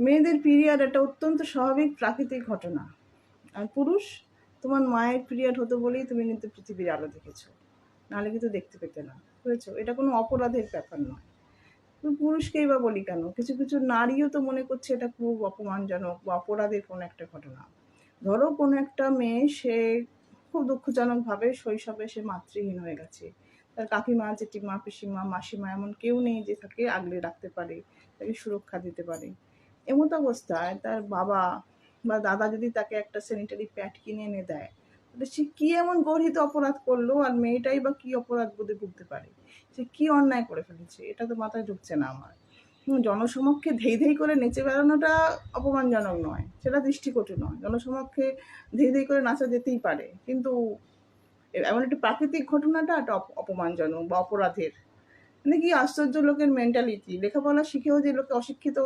মেয়েদের পিরিয়ড একটা অত্যন্ত স্বাভাবিক প্রাকৃতিক ঘটনা। আর পুরুষ, তোমার মায়ের পিরিয়ড হতো বলেই তুমি কিন্তু পৃথিবীর আলো দেখেছো, নাহলে কিন্তু দেখতে পেতে না, বুঝেছো? এটা কোনো অপরাধের ব্যাপার নয়। তো পুরুষকেই বা বলি কেন, কিছু কিছু নারীও তো মনে করছে এটা খুব অপমানজনক বা অপরাধের কোনো একটা ঘটনা। ধরো কোনো একটা মেয়ে, সে খুব দুঃখজনকভাবে শৈশবে সে মাতৃহীন হয়ে গেছে, তার কাকিমা, জেঠিমা, পিসিমা, মাসিমা এমন কেউ নেই যে তাকে আগলে রাখতে পারে, তাকে সুরক্ষা দিতে পারে। এমত অবস্থায় তার বাবা বা দাদা যদি তাকে একটা স্যানিটারি প্যাড কিনে এনে দেয়, তাহলে সে কি এমন গর্হিত অপরাধ করলো, আর মেয়েটাই বা কি অপরাধ বোধে ভুগতে পারে, সে কি অন্যায় করে ফেলেছে, এটা তো মাথায় ঢুকছে না আমার। জনসমক্ষে ধেই ধেই করে নেচে বেড়ানোটা অপমানজনক নয়, সেটা দৃষ্টিকটু নয়। জনসমক্ষে ধেই ধেই করে নাচা যেতেই পারে, কিন্তু এমন একটা প্রাকৃতিক ঘটনাটা একটা অপমানজনক বা অপরাধের। মানে কি আশ্চর্য লোকের মেন্টালিটি, লেখাপড়া শিখেও যে লোকে অশিক্ষিত